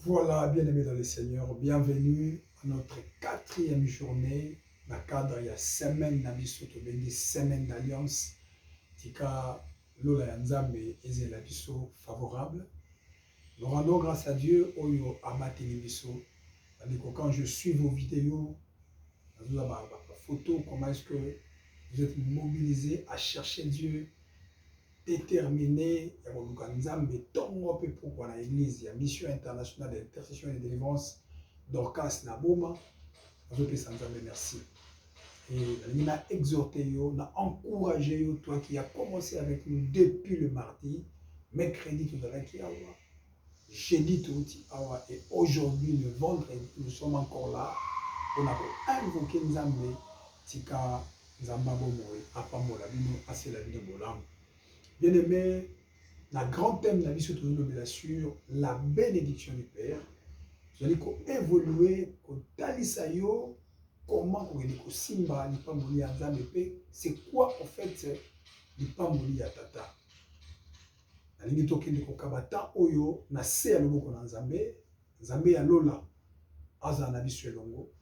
Voilà, bien-aimés dans le Seigneur, bienvenue à notre quatrième journée. Dans le cadre, il y a semaine d'Abisso, semaine d'Alliance. Tika Lola Yanzambe et l'Abisso favorable. Nous rendons grâce à Dieu, Oyo Abate Bisso. Quand je suis vos vidéos, photos, comment est-ce que vous êtes mobilisés à chercher Dieu, déterminé, pour l'église, il y a mission internationale d'intercession et de délivrance d'Orcas Naboma. Merci. Et il a exhorté, il a encouragé, toi qui as commencé avec nous depuis le mardi, mercredi, tout à l'heure, jeudi, tout à et aujourd'hui, le vendredi, nous sommes encore là. On a invoqué Nzambe, Tika Nzambabo Moui, Apamola, Bino, Asela Bino Bolam. Bien-aimé, le grand thème de la vie, surtout bien sûr, la bénédiction du Père. Vous allez évoluer, Talisayo, comment vous allez simba, l'ipamoli à Nzambe, c'est quoi en fait l'ipamoli à Tata. La ligne toki de Kokabata, Oyo, na se à l'oboko na Nzambe, Nzambe à Lola, Aza na biso elongo,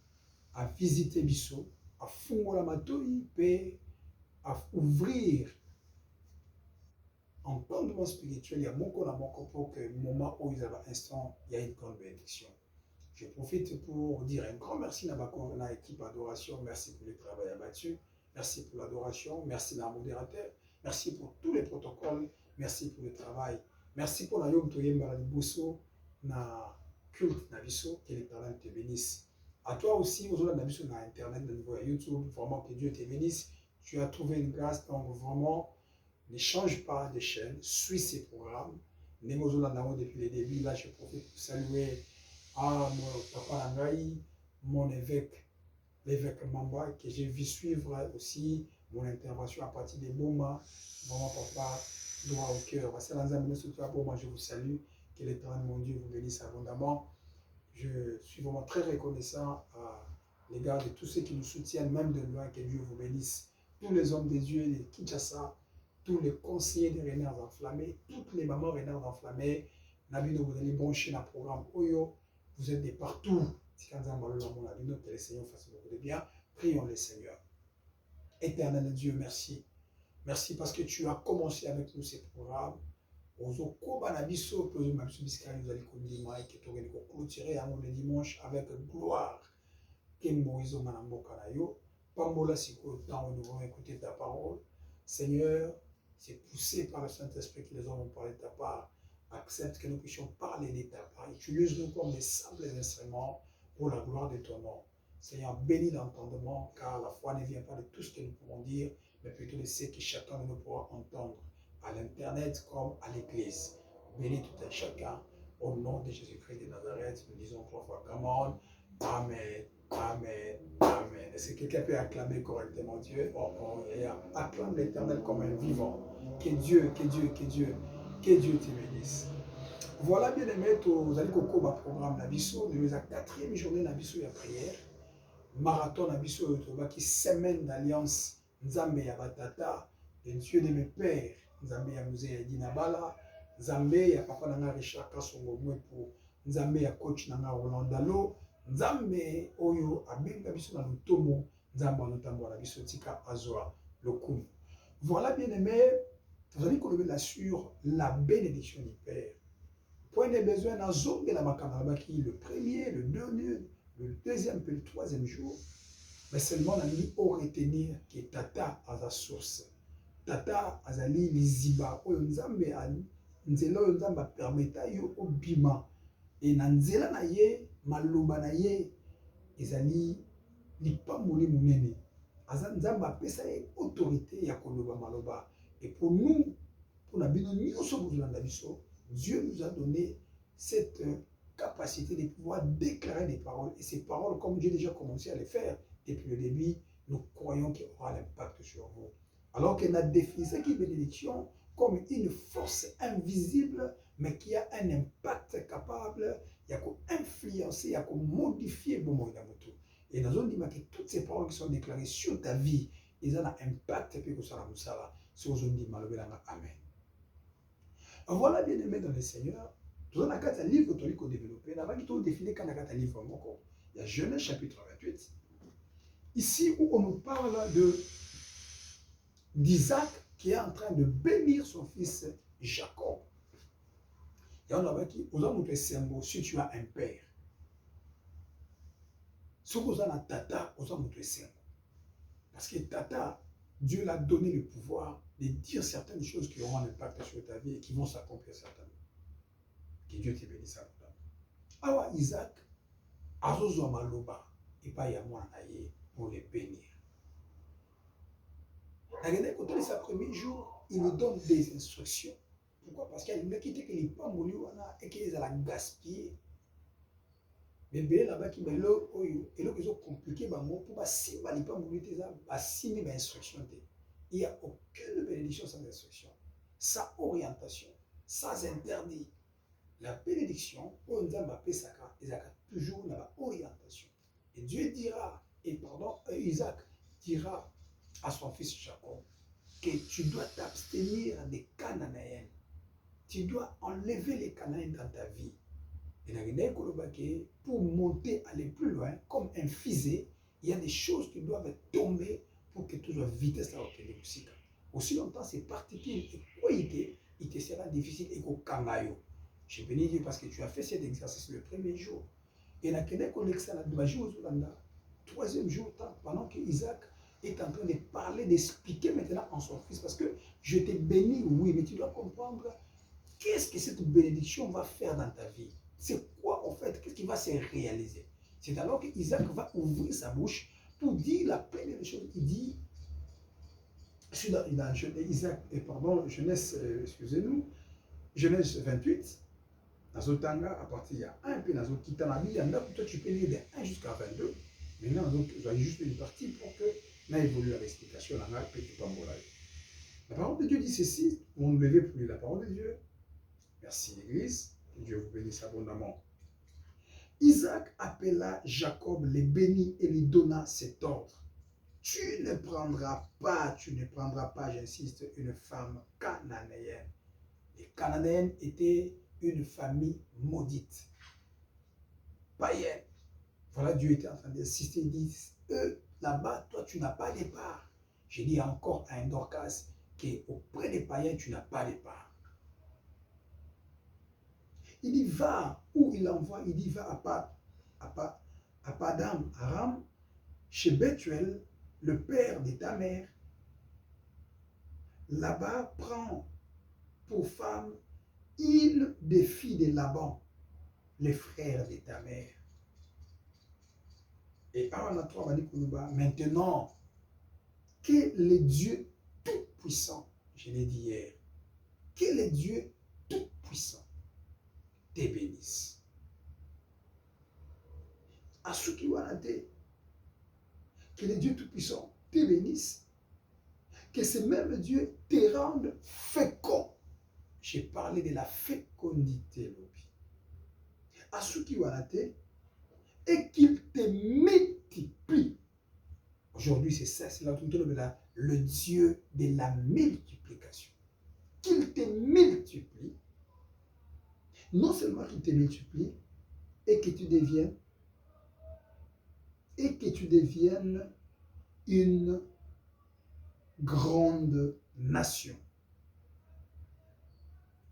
à visiter biso, à fungola matoi, à ouvrir entendement spirituel, il y a beaucoup pour que le moment où ils avaient instant, il y a une grande bénédiction. Je profite pour dire un grand merci à la équipe d'adoration. Merci pour le travail abattu. Merci pour l'adoration. Merci à la modérateur. Merci pour tous les protocoles. Merci pour le travail. Merci pour la Yom Toyemba la Bosso, na culte na biso, que l'Éternel te bénisse. À toi aussi, aux autres na biso na Internet, de nouveau à YouTube, vraiment que Dieu te bénisse. Tu as trouvé une grâce, donc vraiment. Ne change pas de chaîne, suis ces programmes. Depuis le début, là, je profite pour saluer à mon papa Nangaï, mon évêque, l'évêque Mamba, que j'ai vu suivre aussi mon intervention à partir des Boma. Vraiment, papa, droit au cœur. Je vous salue. Que l'Éternel, mon Dieu, vous bénisse abondamment. Je suis vraiment très reconnaissant à l'égard de tous ceux qui nous soutiennent, même de loin. Que Dieu vous bénisse. Tous les hommes de Dieu, les Kinshasa, tous les conseillers des renards enflammés, toutes les mamans renards enflammés, Nabino, vous allez brancher dans le programme Oyo, vous êtes de partout. Que le Seigneur fasse beaucoup de bien. Prions le Seigneur. Éternel Dieu, merci. Merci parce que tu as commencé avec nous ces programmes. Vous allez clôturer le dimanche avec gloire. Pambola, si nous devons écouter ta parole. Seigneur, c'est poussé par le Saint-Esprit que les hommes ont parlé de ta part. Accepte que nous puissions parler de ta part. Utilise-nous comme des simples instruments pour la gloire de ton nom. Seigneur, bénis l'entendement, car la foi ne vient pas de tout ce que nous pouvons dire, mais plutôt de ce que chacun de nous pourra entendre, à l'Internet comme à l'Église. Bénis tout un chacun. Au nom de Jésus-Christ de Nazareth, nous disons 3 fois come on. Amen. Amen. Amen. Est-ce que quelqu'un peut acclamer correctement Dieu? Acclame l'Éternel comme un vivant. Que Dieu te bénisse. Voilà, bien aimé, vous allez au programme Nabiso. Nous avons la 4e journée Nabiso et la prière. Marathon Nabiso qui semaine d'alliance. Nzambe ya batata, le Dieu de mes pères. Nzambe ya Mouze ya Dinabala. Nzambe ya papa nanga Richard Kasongo Mwepo. Nzambe ya coach nanga Rolandalo. Nzambe oyo abenga biso na lutomo. Nzambe anotambo na biso tika azwa lokumu. Voilà, bien aimé, vous allez connaître sur la bénédiction du Père. Point de besoin dans zone de la makamabaki, le premier, le deuxième, puis le 3e jour. Mais seulement on a mis au retenir que Tata a sa source. Tata a zali liziba. Oyo nzambe a nzela oyo nzambe permeta yo obima. Et na nzela na ye, maloba na ye, ezali lipamoli munene. Aza nzambe apesa ye autorité ya koloba maloba. Et pour nous, pour la Dieu nous a donné cette capacité de pouvoir déclarer des paroles. Et ces paroles, comme Dieu a déjà commencé à les faire depuis le début, nous croyons qu'il y aura l'impact sur vous. Alors qu'on a défini cette bénédiction comme une force invisible, mais qui a un impact capable, il y a influencer, il y a modifier le moment. Et nous avons dit que toutes ces paroles qui sont déclarées sur ta vie, ils ont un impact et puis que ça va nous. Si vous avez dit, amen. Voilà, bien aimé dans le Seigneur, Dans un livre que tu as développé, là-bas, qui t'a défini quand un livre. Il y a Genèse chapitre 28. Ici où on nous parle d'Isaac qui est en train de bénir son fils Jacob. Et on a dit, si tu as un père, si vous avez un tata, vous avez un symbole. Parce que tata, Dieu l'a donné le pouvoir de dire certaines choses qui auront un impact sur ta vie et qui vont s'accomplir certainement. Que Dieu te bénisse à vous. Alors Isaac, Azozo Maloba, et pas Yamouan pour les bénir. Quand on est sa premier jour, il nous donne des instructions. Pourquoi? Parce qu'il y a des qui ne pas mourir et qu'ils ont gaspillé. Mais bien là-bas, qui est compliqué, pour pas si pas mourir, si des instructions. Il n'y a aucune bénédiction sans instruction, sans orientation, sans interdit. La bénédiction, on a toujours la orientation. Et Dieu dira, Isaac dira à son fils Jacob que tu dois t'abstenir des Cananéens. Tu dois enlever les Cananéens dans ta vie. Et pour monter, aller plus loin, comme un fusée, il y a des choses qui doivent tomber pour que tu sois vitesse là aussi. Aussi longtemps, c'est particulier et quoi il te sera difficile et qu'au kangayo. Je bénis Dieu parce que tu as fait cet exercice le premier jour. Et la troisième jour, pendant que Isaac est en train de parler, d'expliquer maintenant en son fils, parce que je t'ai béni, oui, mais tu dois comprendre qu'est-ce que cette bénédiction va faire dans ta vie. C'est quoi en fait, qu'est-ce qui va se réaliser. C'est alors que Isaac va ouvrir sa bouche pour dire la première chose. Il dit, dans Genèse, excusez-nous, Genèse 28, dans Zotanga, à partir il y a un peu dans Zotanga, toi tu peux lire de 1 jusqu'à 22. Maintenant, vous avez juste une partie pour que on évolue à l'explication. La parole de Dieu dit ceci, on ne levait plus la parole de Dieu. Merci l'Église, que Dieu vous bénisse abondamment. Isaac appela Jacob, les bénit et lui donna cet ordre. Tu ne prendras pas, j'insiste, une femme cananéenne. Les Cananéennes étaient une famille maudite, païenne. Voilà, Dieu était en train d'insister, il dit, eux, là-bas, toi, tu n'as pas de part. Je dis encore à un Dorcas qu'auprès des païens, tu n'as pas de part. Il dit, va, où il envoie, il dit, va à Padam Aram, chez Bethuel, le père de ta mère. Là-bas, prends pour femme une des filles de Laban, les frères de ta mère. Et maintenant, que le Dieu tout-puissant, je l'ai dit hier, que le Dieu tout-puissant te bénisse. À ceux qui ont été, que le Dieu tout-puissant te bénisse, que ce même Dieu te rende fécond. J'ai parlé de la fécondité, à ceux qui ont été, et qu'il te multiplie. Aujourd'hui, c'est ça, c'est le Dieu de la multiplication. Qu'il te multiplie, non seulement qu'il te multiplie, et que tu deviennes une grande nation.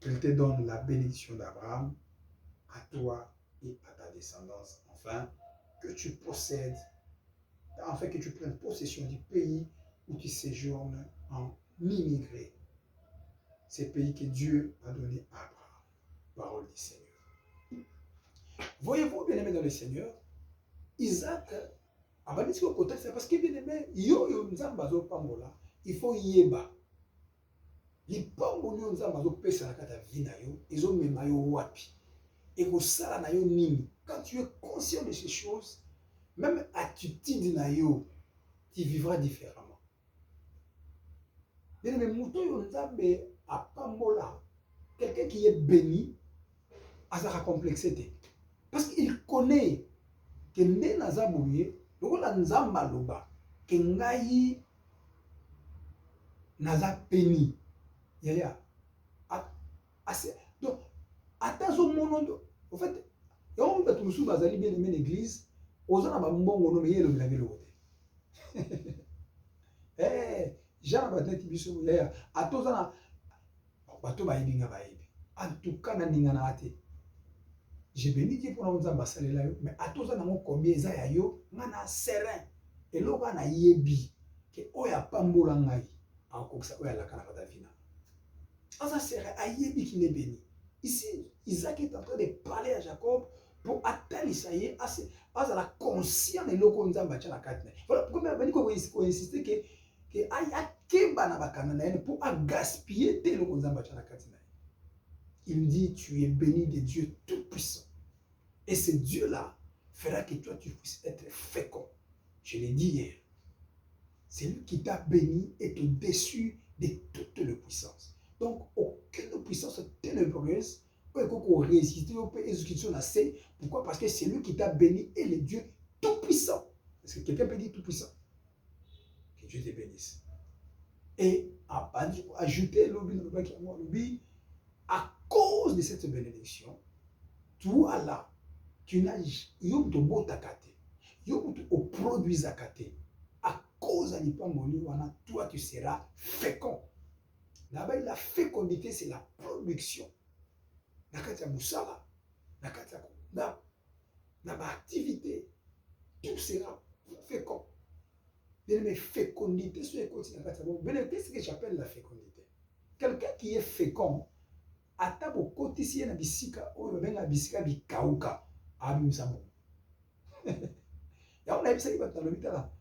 Qu'il te donne la bénédiction d'Abraham à toi et à ta descendance. Enfin, que tu possèdes, enfin que tu prennes possession du pays où tu séjournes en immigré. C'est le pays que Dieu a donné à Abraham. Parole du Seigneur. Voyez-vous, bien-aimés dans le Seigneur, Isaac, c'est parce que bien-aimé, il faut yéba. Les pamboli on a pesa na kata vie na yo, ils ont même yo wapi. Et au sala na yo nini. Quand tu es conscient de ces choses, même attitude na yo, tu vivras différemment. Mais mouton yo nzambe a pambola, quelqu'un qui est béni, a sa complexité. Parce qu'il connaît que ne nazabouye, lokola nzamba loba, que ngai naza peni. Donc, Attention, mon en fait, et on va tout souvent aller bien aimer l'église, aux gens à bon on met le blague le côté. Eh, Jean va être biso ya, à tous en bateau ba yibinga ba yibi. En tout cas, na ninga na ate. Je bénis Dieu pour nous ambassadeurs là, mais à tous en combien ça ya yo, ngana serein. Et là on a yebi que oya pambola ngai, en comme ça oya la kana kata fina. Ça serait à yebi qui n'est béni. Ici, Isaac est en train de parler à Jacob pour atteindre Isaïe à la conscience de l'eau qu'on a bâti la carte. Voilà pourquoi on insiste que aya kemba na bakana pour gaspiller tes l'eau qu'on a bâti la carte. Il dit, tu es béni de Dieu Tout-Puissant. Et ce Dieu-là fera que toi, tu puisses être fécond. Je l'ai dit hier. C'est lui qui t'a béni et au-dessus de toute les puissances. Donc, aucune puissance ténébreuse peut résister au pays assez. Pourquoi? Parce que c'est lui qui t'a béni et le Dieu Tout-Puissant. Est-ce que quelqu'un peut dire Tout-Puissant? Que Dieu te bénisse. Et ajouter l'obi, à cause de cette bénédiction, toi là, tu n'as produit à cause de toi tu seras fécond. Là-bas, la fécondité, c'est la production. Activité, tout sera fécond. Mais fécondité, qu'est-ce que j'appelle la fécondité? Quelqu'un qui est fécond, ata bokotisi na bisika oyo babenga bisika bikauka abimisa mbongo. Ya on a ebisaki bato na bitala.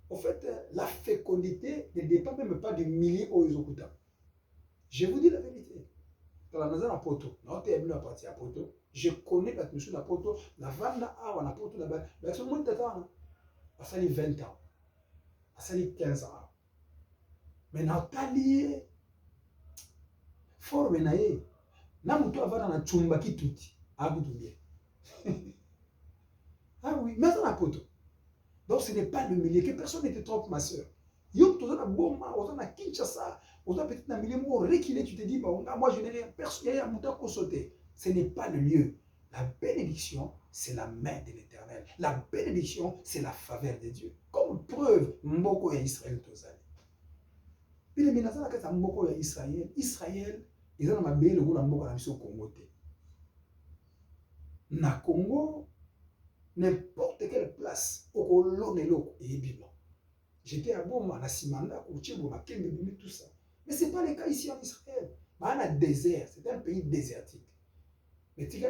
En fait, la fécondité ne dépend même pas du milieu oyo ezokuta. Je vous dis la vérité. Dans la maison à Poto, je connais bato monsieur na Poto, na vanda awa na Poto na ba. Ba so mon tata a sali 20 ans. A sali 15 ans. Mais na tali forme na ye. Na mutu avana na chumba kituti abutumie. Ah oui, mais on a poto. Donc ce n'est pas le milieu que personne ne te trompe ma soeur. Yo tu as Boma, on a Kinshasa, on a peut-être un milieu où reculé, tu te dis bon, moi je n'ai rien, personne, il y a un mouton qu'on sauter. Ce n'est pas le lieu. La bénédiction, c'est la main de l'Éternel. La bénédiction, c'est la faveur de Dieu. Comme preuve, Mboko et Israël tozali. Puis les menaces à la Mboko et Israël, Israël ils ont ma belle ou la Mboko na biso Congo te. Na Congo, n'importe quelle place, au Lonelo et Bima. J'étais à Boma, à Simanda, au Tchèbo, à Kembe, tout ça. Mais ce n'est pas le cas ici en Israël. On a un désert, c'est un pays désertique. Mais tu sais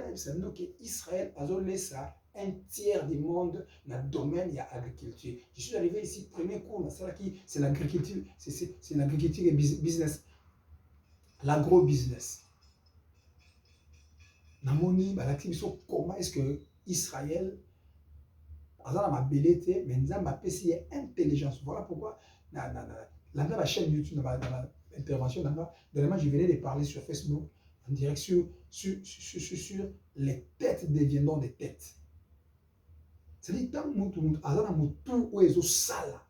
que Israël a laissé un tiers du monde dans le domaine de l'agriculture. Je suis arrivé ici, premier cours, c'est l'agriculture, c'est l'agriculture et business. L'agro-business. Namoni, comment est-ce que Israël, dans ma belleté, mais dans ma PC intelligence. Voilà pourquoi, dans la chaîne YouTube, dans l'intervention, dernièrement, je venais de parler sur Facebook, en direct sur les têtes deviendront des têtes. C'est-à-dire, tant que nous avons tout où ils ont sala,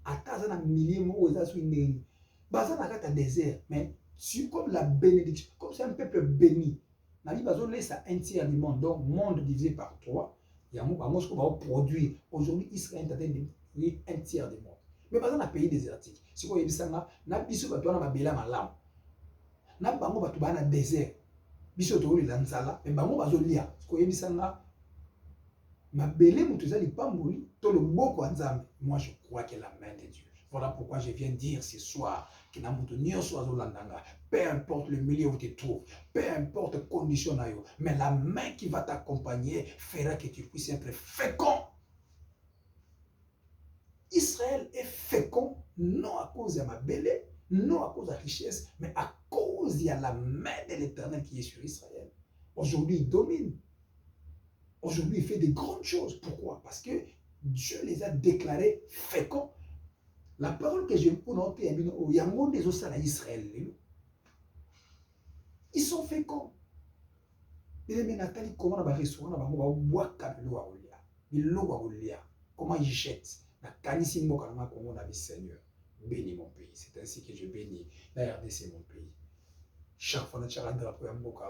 à tas de milliers de mots, ils ont souligné. Bazan a un désert, mais comme la bénédiction, comme c'est un peuple béni, Nali Bazan laisse un tiers du monde, donc monde divisé par 3, il y a un mot qu'on va produire. Aujourd'hui, Israël est en train de devenir un tiers du monde. Mais Bazan a un pays désertique. Si vous voyez ça, na biso batouana ma bela malam. Na bango batouana désert. Biso touli lanzala, mais bango bazolia. Si vous voyez ça, ma belle moutouza pas mourir, tout le beau kwanzam. Moi, je crois que la main de Dieu. Voilà pourquoi je viens dire ce soir que peu importe le milieu où tu te trouves, peu importe les conditions, mais la main qui va t'accompagner fera que tu puisses être fécond. Israël est fécond, non à cause de ma belle, non à cause de la richesse, mais à cause de la main de l'Éternel qui est sur Israël. Aujourd'hui, il domine. Aujourd'hui, il fait de grandes choses. Pourquoi? Parce que Dieu les a déclarés féconds. La parole que je vous noter, il y a un monde des ossaires à Israël. Ils sont féconds. Comment ils jettent. Seigneur, bénis mon pays. C'est ainsi que je bénis la RDC, mon pays. chaque fois que je rentre dans la mboka,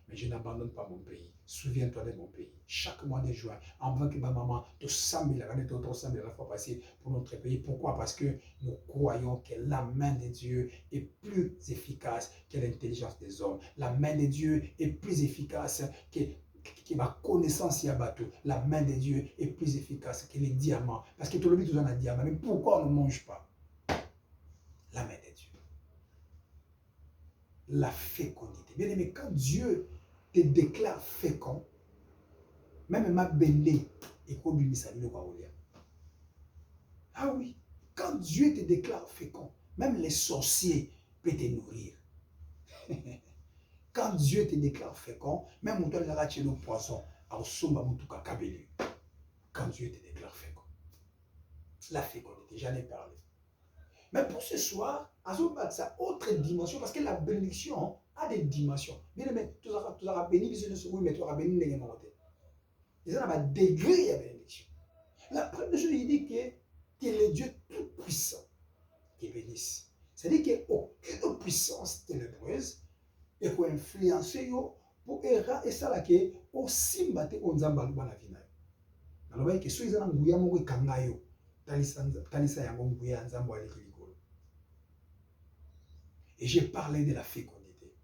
mais je n'abandonne pas mon pays. Souviens-toi de mon pays. Chaque mois de juin, avant que ma maman te semble la fois passée pour notre pays. Pourquoi? Parce que nous croyons que la main de Dieu est plus efficace que l'intelligence des hommes. La main de Dieu est plus efficace que ma connaissance Yabato. La main de Dieu est plus efficace que les diamants. Parce que tout le monde tout un diamant. Mais pourquoi on ne mange pas la main de Dieu? La fécondité. Bien aimé, quand Dieu te déclare fécond, même ma belle et ah oui, quand Dieu te déclare fécond, même les sorciers peuvent te nourrir. Quand Dieu te déclare fécond, même quand tu as le poisson, quand Dieu te déclare fécond. La fécondité, j'en ai parlé. Mais pour ce soir, ça autre dimension, parce que la bénédiction a des dimensions. Bien aimé, tu auras béni, oui, mais tu auras béni les gens. Il y a un degré de bénédiction. La première chose, il dit que le Dieu tout-puissant qui bénisse. C'est-à-dire qu'il n'y a aucune puissance ténébreuse et pour influencer pour errer et ça là que aussi battre on zamba na vie na. Alors que ceux qui ont nguya moko kangayo talisa yango nguya nzambo ali likolo. Et j'ai parlé de la fécondité.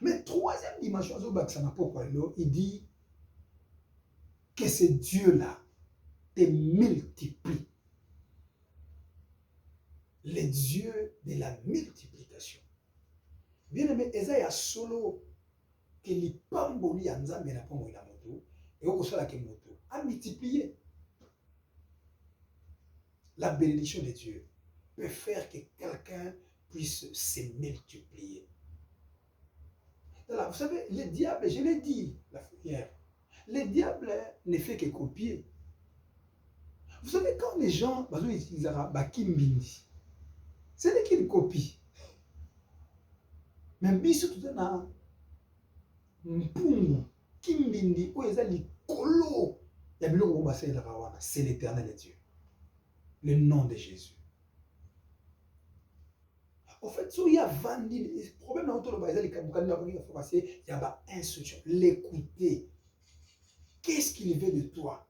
Mais troisième dimension il dit que ce Dieu-là te multiplie. Le Dieu de la multiplication. Bien aimé, Esaïa solo que les pamboli en Zambie na pombo la moto et au sala que moto a multiplié. La bénédiction de Dieu peut faire que quelqu'un puisse se multiplier. Alors, vous savez, le diable, je l'ai dit hier, le diable ne fait que copier. Vous savez, quand les gens, ils disent Bakimbindi, c'est n'est qu'une copie. Mais biso tout na mpungu kimbindi o ezali kolo ya biloko basela kawana, c'est l'Éternel Dieu. Le nom de Jésus. En fait, il y a vendu, le problème dans le bazar, il y a instruction, l'écouter. Qu'est-ce qu'il veut de toi?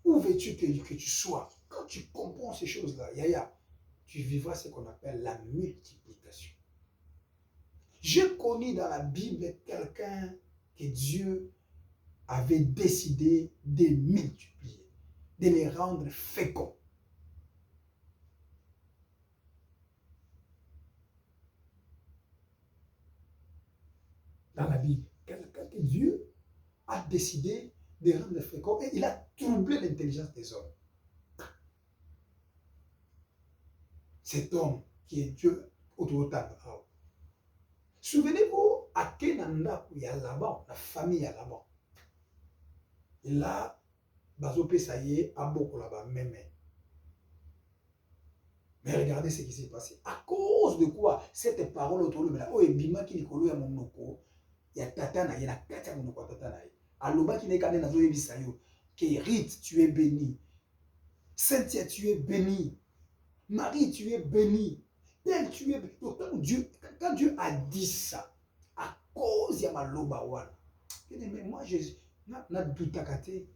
Où veux-tu que tu sois? Quand tu comprends ces choses-là, tu vivras ce qu'on appelle la multiplication. Je connais dans la Bible quelqu'un que Dieu avait décidé de multiplier, de les rendre féconds. Dans la Bible, quelqu'un que Dieu a décidé de rendre féconds et il a troublé l'intelligence des hommes. Cet homme qui est Dieu autour de table. Souvenez-vous à Kenanda où il y a Laban, la famille à Laban. Et là, Bazopé ça y est, à beaucoup là-bas, même. Mais regardez ce qui s'est passé. À cause de quoi? Cette parole autour de là, oh, et Bima qui est collé à mon noko, il y a Tatana, il y a Katia mon noko Tatana. Aloba qui n'est qu'à n'a zoé bisayo, que Rite, tu es béni. Cynthia, tu es béni. Marie, tu es béni. Père, tu es béni. Donc, quand Dieu a dit ça, à cause de ma loba wana, mais moi, je n'ai doute à côté.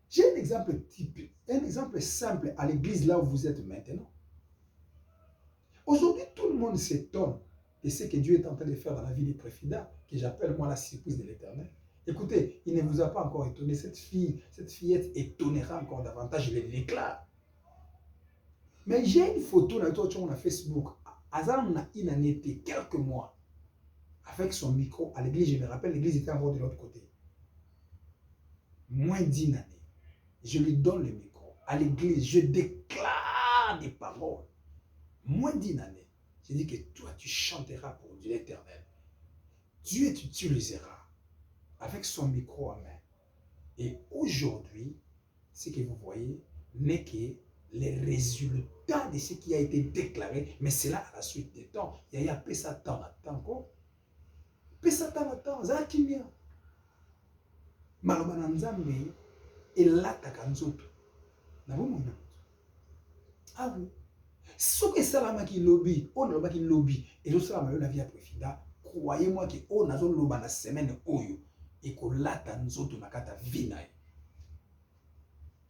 J'ai un exemple typique, un exemple simple à l'église là où vous êtes maintenant. Aujourd'hui, tout le monde s'étonne de ce que Dieu est en train de faire dans la vie des Préfida, que j'appelle moi la surprise de l'Éternel. Écoutez, il ne vous a pas encore étonné. Cette fillette étonnera encore davantage, je le déclare. Mais j'ai une photo sur Facebook. Azam a une année, quelques mois, avec son micro à l'église. Je me rappelle, l'église était encore de l'autre côté. Moins d'1 année. Je lui donne le micro. À l'église, je déclare des paroles. Moins d'1 année. Je dis que toi, tu chanteras pour Dieu l'Éternel. Dieu t'utilisera avec son micro en main. Et aujourd'hui, ce que vous voyez n'est que les résultats de ce qui a été déclaré, mais c'est là à la suite des temps. Il y a peu ça temps à temps. Peu ça temps à temps. Ça qui vient. Maloba na nzambe elataka nzoto. Na bomona. Ah oui. Ce que ça qui lobby, on ne qui lobby, et tout ça, la vie à profita. Croyez-moi que on a zone loba la semaine oyo et qu'on l'attend nzoto na kata vina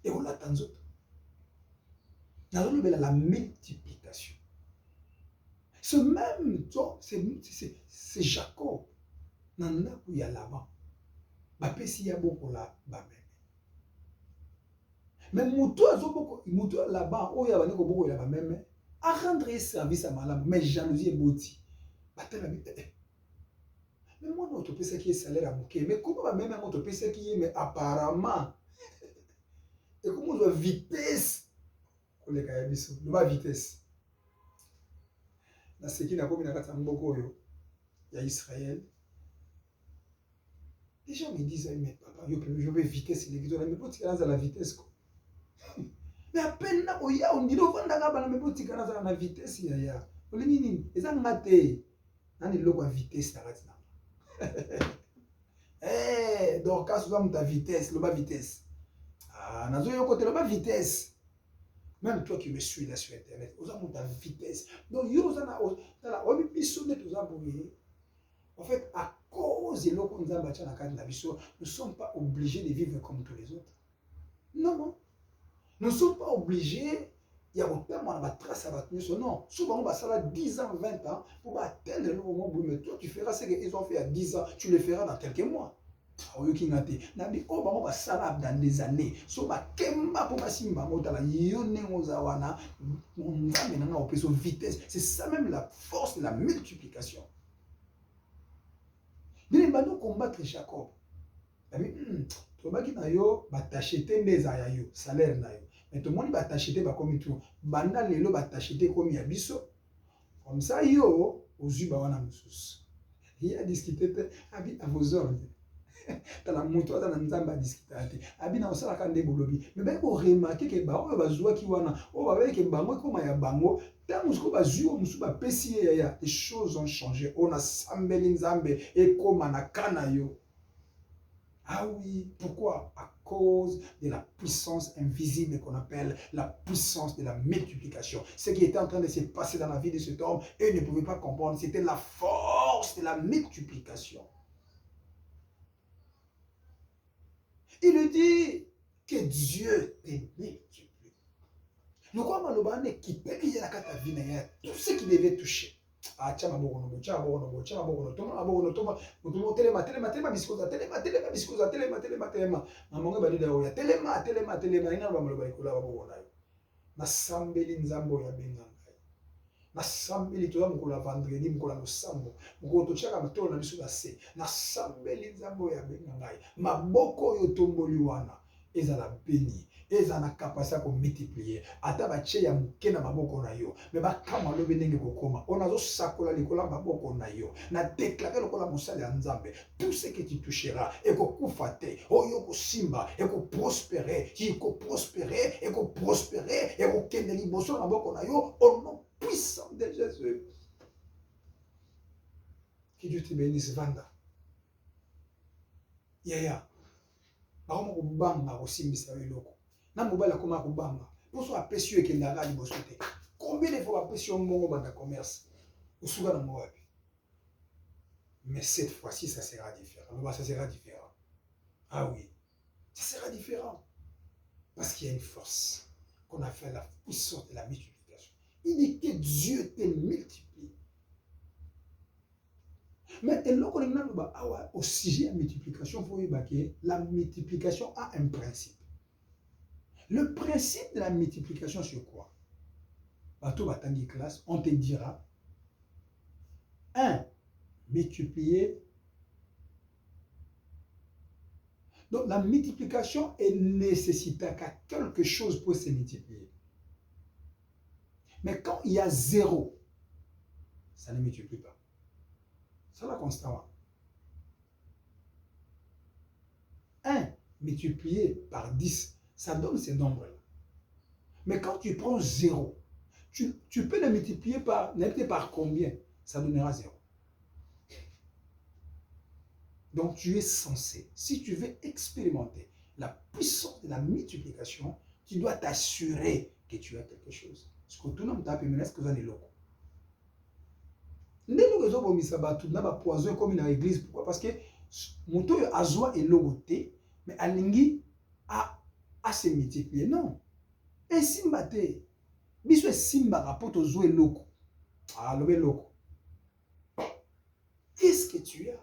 et on l'attend nzoto. Dans la multiplication. Ce même temps, c'est Jacob. Nana où il y a là-bas. Bapesi ya boko la ba même mutu azoboko mutu là-bas où il y a bako boko la ba même à rendre service à malam mais jalousie et boti. Batela bi mais moi non to pesa qui est salaire à bouquet mais comment même moi to pesa qui est mais apparemment et comment on doit vitesse koleka ya biso loba vitesse na seki na komi na kata mboko oyo ya Israël. Les gens me disent mais papa je veux vitesse les gars mais poti kana za la vitesse quoi. Mais à peine na oya on dit ovanda ka bana mais poti kana za na vitesse ya ya. Olingi nini eza ngate nani loko ya vitesse na kati na. Eh donc quand tu as ta vitesse loba vitesse. Ah nazo yo côté loba vitesse. Même toi qui me suis là sur Internet, vous avez ta vitesse. Donc, vous avez en fait, à cause de l'eau nous ne sommes pas obligés de vivre comme tous les autres. Non, non. Nous ne sommes pas obligés, il y a autant de traces à battre. Non, souvent on va ça 10 ans, 20 ans pour atteindre le moment où toi tu feras ce qu'ils ont fait à 10 ans, tu le feras dans quelques mois. Oyoki ngate nabi o bango basala dans des années so bakemba po basimba ngotala yo nengoza wana nzambe nanga opeso vitesse. C'est ça même la force de la multiplication. Bien bando combattre Jacob nabi tobaki na yo batachete ndeza ya yo salaire na yo mais tout le monde batachete bakomi tout banda lelo batachete komi ya biso comme ça yo ozuba wana mususu il a discuté abi à vos ordres. Tala moto aza na nzamba a discuter ate abina osala ka nde bolobi mais ba ko remarquer que ba oyo bazwa ki wana o ba ke bango koma ya bango tango ko bazwi o musu ba pesi ya les choses ont changé on a sambeli nzambe et koma na kana yo. Ah oui, pourquoi? À cause de la puissance invisible qu'on appelle la puissance de la multiplication. Ce qui était en train de se passer dans la vie de cet homme, eux ne pouvaient pas comprendre, c'était la force de la multiplication. Il dit que Dieu te multiplie. Nous croyons que qui peut qu'il y a tout ce qui devait toucher. Ah, tiens, nasambeli toza mokolo ya vendredi mokolo ya losambo mokolo totiaka matolo na biso na se nasambeli nzambe oyo abenga ngai maboko oyo tomboli wana ezala beni ezala na kapasité ya komultiplie ata batie ya moke na maboko na yo me bakama lobi ndenge kokoma oyo nazosakola likolo ya maboko na yo na deklare lokola mosali ya nzambe tout ce que tu toucheras ekokufa te oyo kosimba ekoprospere ekoprospere ekoprospere ekokende liboso na maboko na yo ono puissant de Jésus. Que Dieu te bénisse, Vanda. Yaya. Bakoma kobanga kosimbisa eloko. Na mobala koma kobanga. Poso apesi yo ekenda la liboso te. Combien de fois apesi yo mbongo banda commerce? Osuka na moabi. Mais cette fois-ci, ça sera différent. Ça sera différent. Ah oui. Ça sera différent. Parce qu'il y a une force qu'on a fait la puissance de la multiplication. Il dit que Dieu te multiplie. Mais au sujet de la multiplication, il faut que la multiplication a un principe. Le principe de la multiplication, c'est quoi? On te dira 1 multiplier. Donc la multiplication est nécessaire qu'à quelque chose pour se multiplier. Mais quand il y a 0, ça ne multiplie pas. Ça va constamment. 1 multiplié par 10, ça donne ces nombres-là. Mais quand tu prends 0, tu peux le multiplier par combien? Ça donnera 0. Donc tu es censé, si tu veux expérimenter la puissance de la multiplication, tu dois t'assurer que tu as quelque chose. Ce que tout le monde a pu est-ce que vous avez des locaux? Ndenge les autres ont bateau na ba poison comme dans l'église. Pourquoi? Parce que moto azwa et logoté, mais alingi a se multiplier. Non. Et simba te, biso simba rapport aux et loko. Ah, le loko. Qu'est-ce que tu as?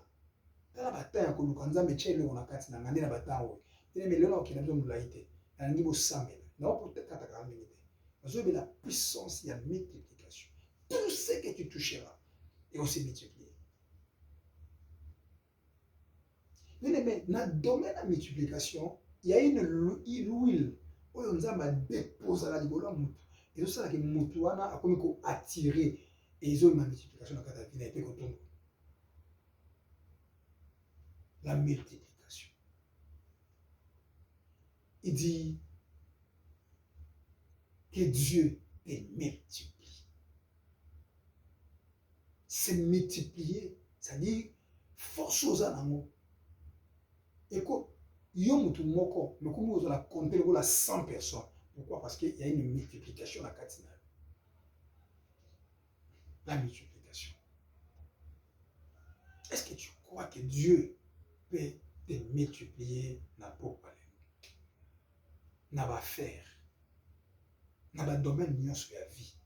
Dans la bataille, quand nous avons métier, on a quatre dans la bataille. Mais le nom qui n'a pas de laïté, un niveau samel. Non, peut-être qu'à ta grande minute. Vous avez la puissance, il y a multiplication. Tout ce que tu toucheras et aussi multiplié. Mais dans le domaine de la multiplication, il y a une huile où on a déposé à la libre. Et c'est ça que Moutouana a comme attiré et ils ont une multiplication dans la vie. La multiplication. Il dit que Dieu te multiplie. C'est multiplier, c'est-à-dire force aux animaux. Et quoi, yom tu moko, mais comment vous allez compter la 100 personnes? Pourquoi? Parce qu'il y a une multiplication à Katina. La multiplication. Est-ce que tu crois que Dieu peut te multiplier dans le palais? Dans l'affaire, dans le domaine de la vie?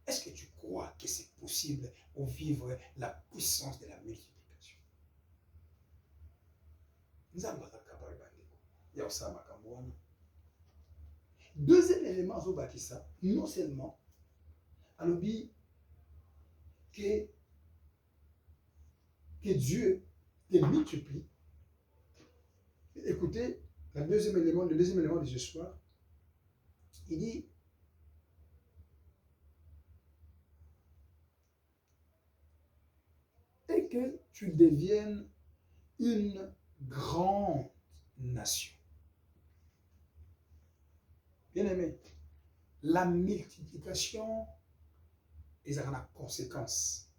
Est-ce que tu crois que c'est possible de vivre la puissance de la multiplication? Nous avons capables de faire ça. Deuxième élément, non seulement, alors que Dieu te multiplie. Écoutez, le deuxième élément de ce soir, il dit et que tu deviennes une grande nation. Bien-aimé, la multiplication est une conséquence.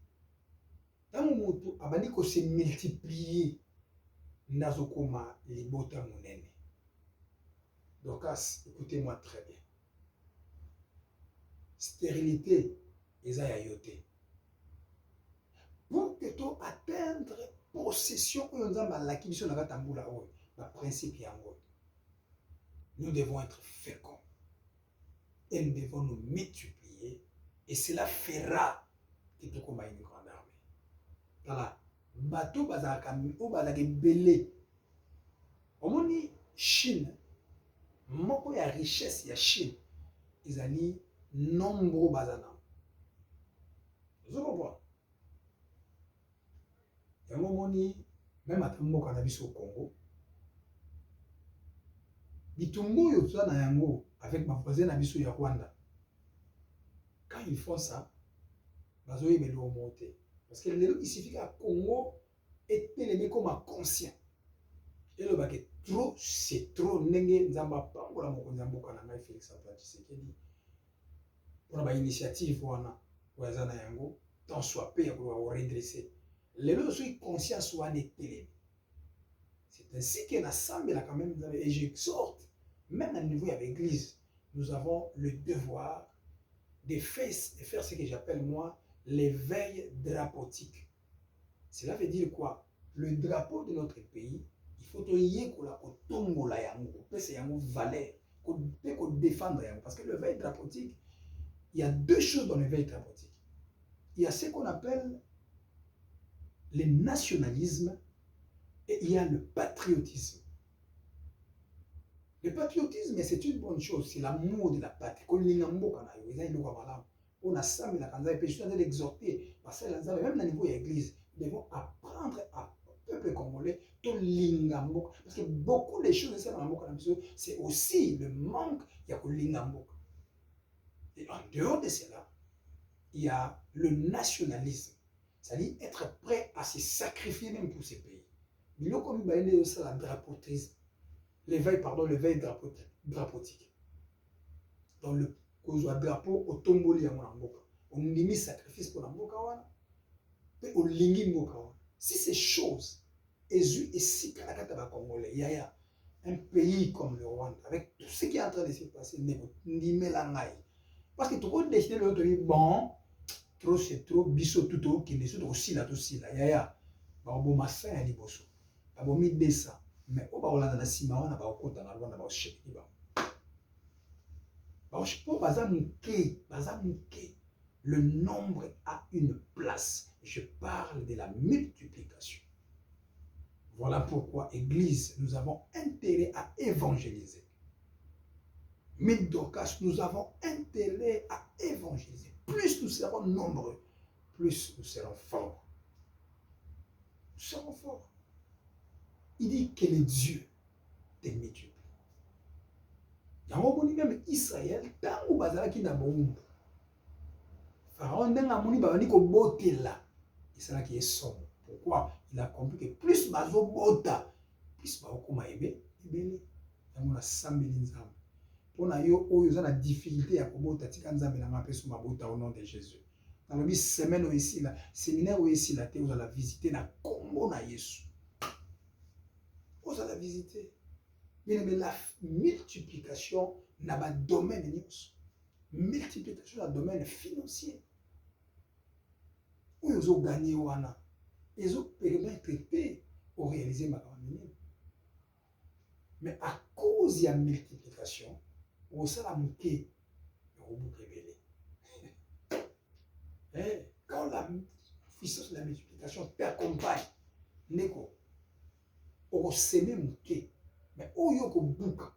Dans mon mot, abani ko se multiplier nazokoma libota monene. Donc, écoutez-moi très bien. Stérilité, esayayote. Pour que tu atteindre possession, principe nous devons être féconds. Et nous devons nous multiplier. Et cela fera que tu combat une grande armée. Voilà. Bateau bazaka ou bazaka belé. Omoni Chine, moko ya richesse ya Chine, ils ont nombreux bazana. Vous comprenez? Yango moni même à mboka na biso au Congo. Bitumbu yo tsa na yango avec ma voisine na biso ya Rwanda. Quand ils font ça, bazo yebeli o monter. Parce que il suffit qu'à Congo et les comme conscient. Et le baguette trop, c'est trop. Nenge nzamba pangola moko nzamboka na ngai Félix Antoine Tshisekedi. Pour la initiative wana wazana yango, tant soit payé pour redresser. Les gens sont conscients soit télé. C'est ainsi que l'Assemblée là quand même et j'exhorte même à niveau avec l'Église, nous avons le devoir de faire ce que j'appelle moi l'éveil drapotique. Cela veut dire quoi? Le drapeau de notre pays, il faut y tombola yango, c'est yango valeur, qu'on défendre yango parce que le veille drapotique, il y a deux choses dans le veille drapotique. Il y a ce qu'on appelle le nationalisme et il y a le patriotisme. Le patriotisme, c'est une bonne chose, c'est l'amour de la patrie. On a ça, mais je suis en train d'exhorter, parce que même au niveau de l'église, nous devons apprendre au peuple congolais tout l'ingambo. Parce que beaucoup de choses, c'est aussi le manque de l'ingambo. Et en dehors de cela, il y a le nationalisme. C'est-à-dire être prêt à se sacrifier même pour ces pays. Mais là, comme il y a aussi la drapotisme, l'éveil drapotique. Dans le drapeau, au tomboli à Mboka. On limite sacrifice pour la Mboka. Et au lingi Mboka. Si ces choses, et si Congolais, il y a un pays comme le Rwanda, avec tout ce qui est en train de se passer, Parce que tu peux décider l'autre, bon, trop c'est trop, biso tout, qui ne sont aussi là, yaya. Bon, ma fin, elle est bosso. Bon, mi dessa. Mais au bas, on a la cima, on a pas au côté, on a pas chèque. Bon, je peux pas mouquer. Le nombre a une place. Je parle de la multiplication. Voilà pourquoi, Église, nous avons intérêt à évangéliser. Mythe Dorcas, nous avons intérêt à évangéliser. Plus nous serons nombreux, plus nous serons forts. Nous serons forts. Il dit que les dieux te multiplient. Yango même Israël, tant ou bazala qui n'a pas Pharaon n'a pas dit que là. Israël qui est sombre. Pourquoi? Il a compris que plus bazo bota, plus bazo koma ebe, ebele. Yango na sambeli nzambe. Pour yo oyo la difficulté à kobota tika nzambe na mapesu mabota au nom de Jésus. Dans le semaine ici là, séminaire ici là, vous allez visiter na kombo na Yesu. Vous allez visiter. Mais la multiplication n'a pas de domaine. Multiplication dans le domaine financier. Où ils ont gagné wana. Ils ont permettre pour réaliser ma campagne. Mais à cause de la multiplication, on s'est amoqué. Quand la puissance de la multiplication t'accompagne, neko, on s'est mouqué. Mais au yoko bouka,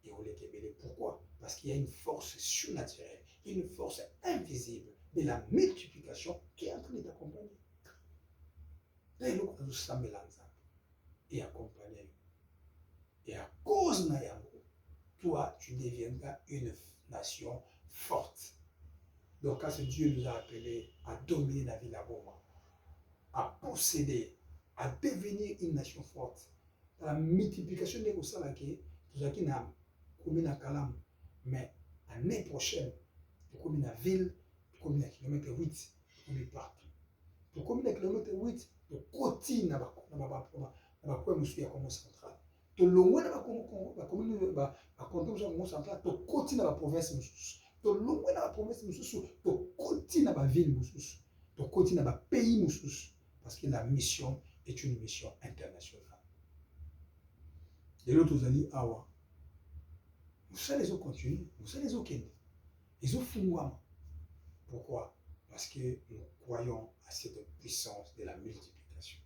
et on les kébélé. Pourquoi? Parce qu'il y a une force surnaturelle, une force invisible de la multiplication qui est en train de t'accompagner. Et accompagner. Et à cause de toi, tu deviendras une nation forte. Donc, quand Dieu nous a appelés à dominer la ville à Boma, à posséder, à devenir une nation forte, dans la multiplication des choses nous avons commis à Kalam, mais l'année prochaine, nous commis la ville, nous commis à kilomètre 8, nous commis partout. Nous commis à kilomètre 8, nous continuons à quoi nous sommes comme central. Nous loin à la commune centrale, nous continuons à la province. Nous loin à la province, nous continuons à la ville, nous continuons à la pays, parce que la mission est une mission internationale. Et l'autre, vous allez dire, awa. Vous savez les autres continuent, vous savez les autres qui ils ont fumouama. Pourquoi? Parce que nous croyons à cette puissance de la multiplication.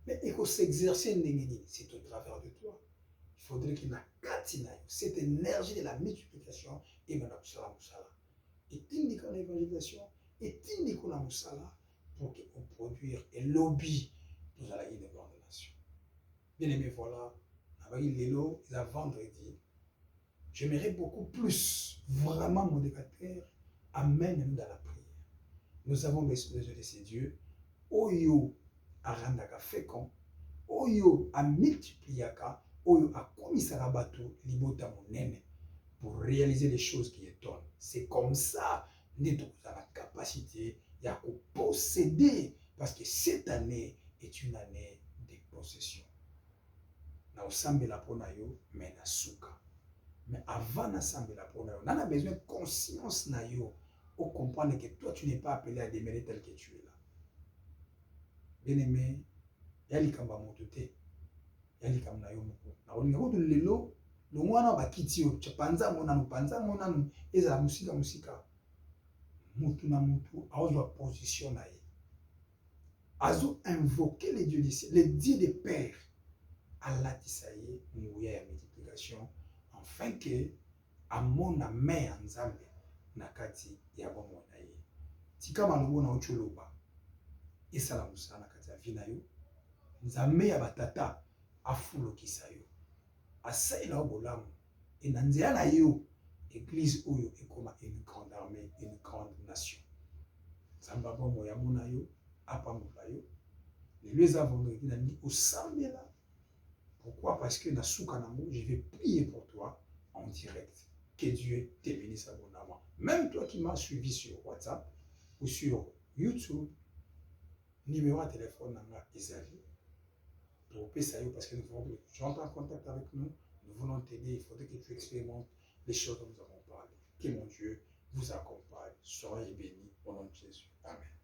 Mais il faut s'exercer, c'est au travers de toi. Il faudrait qu'il y ait cette énergie de la multiplication et maintenant Moussala Moussala. Et t'indique en évangélisation, et t'indique en Moussala pour qu'on produise et lobby pour aller une grande nation. Bien aimé, voilà, avec l'élo, il a vendredi. J'aimerais beaucoup plus, vraiment, mon décateur, amène-nous dans la prière. Nous avons besoin de ces dieux. Oyo a randaka fécond, Oyo a multipliaka, Oyo a commissaire à bateau, libota monene, pour réaliser les choses qui étonnent. C'est comme ça que nous avons la capacité de posséder, parce que cette année est une année de possession. Na osambela pona yo, mais na souka. Mais avant d'assemblée pour nous, on a besoin de conscience pour comprendre que toi, tu n'es pas appelé à demeurer tel que tu es là. Bien aimé, il y a des gens qui ont été. Il y a des gens qui ont été. Il y a des gens qui ont été. Il y a des gens qui ont été. Il y a des gens qui ont été. Azo invoquer les dieux d'ici, les dieux des pères. Allah tisaye, mouya ya multiplication. Afin que amona main nzambe nakati ya bomo na ye tika malongo na ocholoba esala musala nakati ya vina yo nzambe ya batata afulokisa yo asaila bolamu et na nzela na yo église oyo ekoma une grande armée, une grande nation. Nzambe bomo ya mona yo apambola yo lelo eza vendredi na ndi osambela. Pourquoi? Parce que dans Soukanamo, je vais prier pour toi en direct. Que Dieu te bénisse abondamment. Même toi qui m'as suivi sur WhatsApp ou sur YouTube, numéro de téléphone n'a Isavi. Pour Pessayo, parce que tu entres en contact avec nous, nous voulons t'aider. Il faudrait que tu expérimentes les choses dont nous avons parlé. Que mon Dieu vous accompagne. Soyez bénis au nom de Jésus. Amen.